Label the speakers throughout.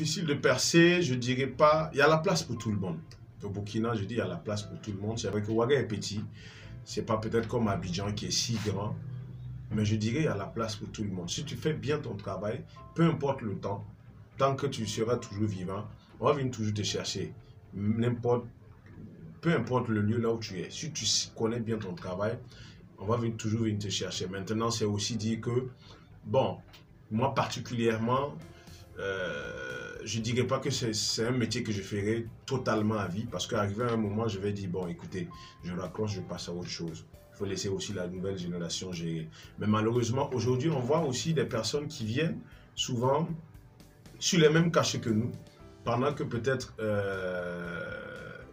Speaker 1: difficile de percer, je dirais pas. Il y a la place pour tout le monde. Au Burkina, je dis il y a la place pour tout le monde. C'est vrai que Ouaga est petit. C'est pas peut-être comme Abidjan qui est si grand. Mais je dirais il y a la place pour tout le monde. Si tu fais bien ton travail, peu importe le temps, tant que tu seras toujours vivant, on va venir toujours te chercher. N'importe, peu importe le lieu là où tu es. Si tu connais bien ton travail, on va toujours venir te chercher. Maintenant, c'est aussi dire que, bon, moi particulièrement, je ne dirais pas que c'est un métier que je ferai totalement à vie, parce qu'arrivé à un moment, je vais dire, bon, écoutez, je raccroche, je passe à autre chose. Il faut laisser aussi la nouvelle génération gérer. Mais malheureusement, aujourd'hui, on voit aussi des personnes qui viennent souvent sur les mêmes cachets que nous, pendant que peut-être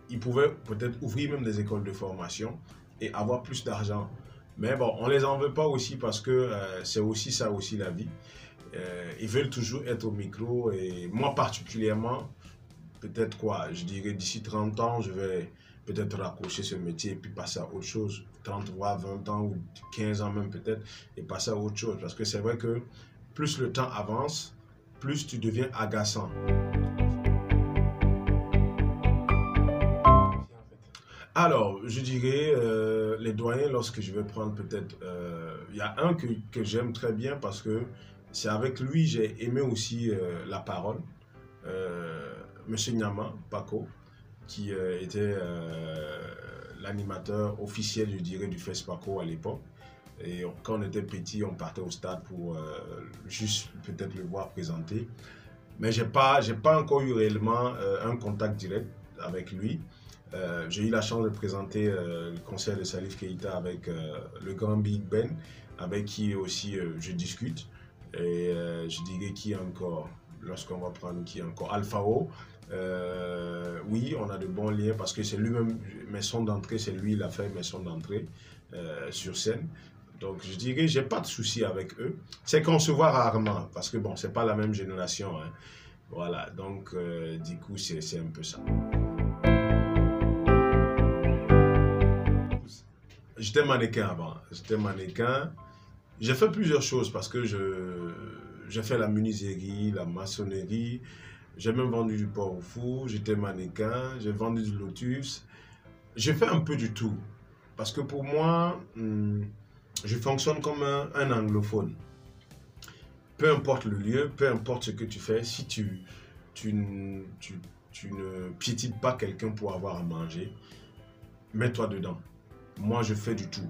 Speaker 1: ils pouvaient peut-être ouvrir même des écoles de formation et avoir plus d'argent. Mais bon, on ne les en veut pas aussi, parce que c'est aussi ça aussi la vie. Ils veulent toujours être au micro, et moi particulièrement, peut-être quoi, je dirais d'ici 30 ans, je vais peut-être raccrocher ce métier et puis passer à autre chose. 30 voire 20 ans ou 15 ans même peut-être, et passer à autre chose. Parce que c'est vrai que plus le temps avance, plus tu deviens agaçant. Alors, je dirais, les doyens, lorsque je vais prendre peut-être, il y a un que j'aime très bien, parce que c'est avec lui j'ai aimé aussi la parole. Monsieur Nyama, Paco, qui était l'animateur officiel, je dirais, du FESPACO à l'époque. Et quand on était petit, on partait au stade pour juste peut-être le voir présenter. Mais j'ai pas encore eu réellement un contact direct avec lui. J'ai eu la chance de présenter le concert de Salif Keita avec le grand Big Ben, avec qui aussi je discute. Et je dirais qui encore, lorsqu'on va prendre qui encore, Alphao. Oui, on a de bons liens, parce que c'est lui-même, mes sons d'entrée, c'est lui qui a fait mes sons d'entrée sur scène. Donc je dirais, j'ai pas de souci avec eux. C'est qu'on se voit rarement, parce que bon, c'est pas la même génération, hein. Voilà, donc du coup, c'est un peu ça. J'étais mannequin avant. J'étais mannequin. J'ai fait plusieurs choses, parce que j'ai fait la menuiserie, la maçonnerie. J'ai même vendu du porc au four. J'étais mannequin. J'ai vendu du lotus. J'ai fait un peu du tout. Parce que pour moi, je fonctionne comme un anglophone. Peu importe le lieu, peu importe ce que tu fais, si tu ne piétines pas quelqu'un pour avoir à manger, mets-toi dedans. Moi, je fais du tout.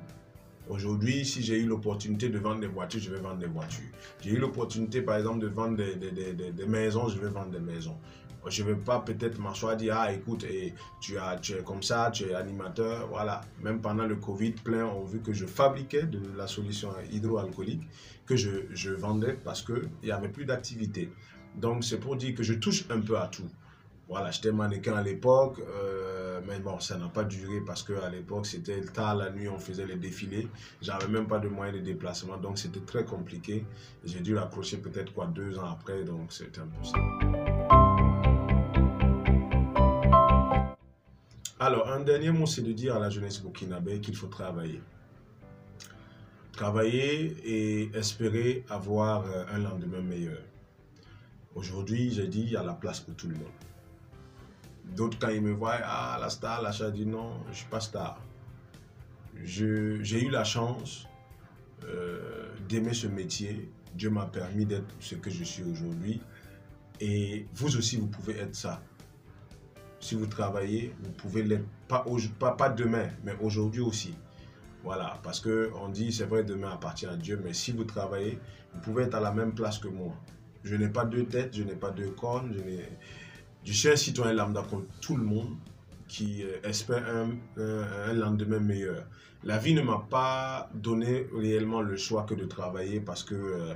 Speaker 1: Aujourd'hui, si j'ai eu l'opportunité de vendre des voitures, je vais vendre des voitures. J'ai eu l'opportunité, par exemple, de vendre des maisons, je vais vendre des maisons. Je ne vais pas peut-être m'asseoir et dire, ah, écoute, tu es comme ça, tu es animateur, voilà. Même pendant le Covid, plein ont vu que je fabriquais de la solution hydroalcoolique, que je vendais, parce qu'il n'y avait plus d'activité. Donc, c'est pour dire que je touche un peu à tout. Voilà, j'étais mannequin à l'époque, mais bon, ça n'a pas duré, parce qu'à l'époque, c'était tard la nuit, on faisait les défilés. J'avais même pas de moyens de déplacement, donc c'était très compliqué. J'ai dû raccrocher peut-être 2 ans après, donc c'était un peu ça. Alors, un dernier mot, c'est de dire à la jeunesse burkinabé qu'il faut travailler. Travailler et espérer avoir un lendemain meilleur. Aujourd'hui, j'ai dit, il y a la place pour tout le monde. D'autres, quand ils me voient, ah, la star, là, je dis non, je ne suis pas star. J'ai eu la chance d'aimer ce métier. Dieu m'a permis d'être ce que je suis aujourd'hui. Et vous aussi, vous pouvez être ça. Si vous travaillez, vous pouvez l'être, pas demain, mais aujourd'hui aussi. Voilà, parce qu'on dit, c'est vrai, demain appartient à Dieu, mais si vous travaillez, vous pouvez être à la même place que moi. Je n'ai pas deux têtes, je n'ai pas deux cornes, je suis un citoyen lambda comme tout le monde qui espère un lendemain meilleur. La vie ne m'a pas donné réellement le choix que de travailler, parce que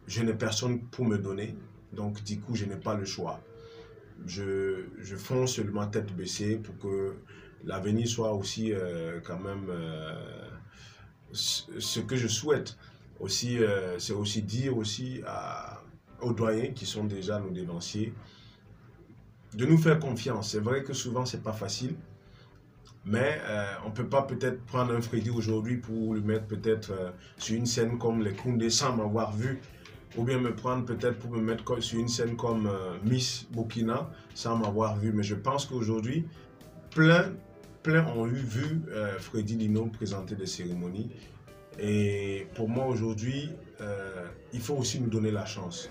Speaker 1: je n'ai personne pour me donner. Donc du coup, je n'ai pas le choix. Je fonce seulement tête baissée pour que l'avenir soit aussi quand même ce que je souhaite. Aussi, c'est aussi dire aussi aux doyens qui sont déjà nos dévanciers, de nous faire confiance. C'est vrai que souvent, c'est pas facile, mais on ne peut pas peut-être prendre un Freddy aujourd'hui pour le mettre peut-être sur une scène comme les Koundé sans m'avoir vu ou bien me prendre peut-être pour me mettre sur une scène comme Miss Burkina sans m'avoir vu. Mais je pense qu'aujourd'hui, plein ont vu Freddy Lino présenter des cérémonies. Et pour moi aujourd'hui, il faut aussi nous donner la chance.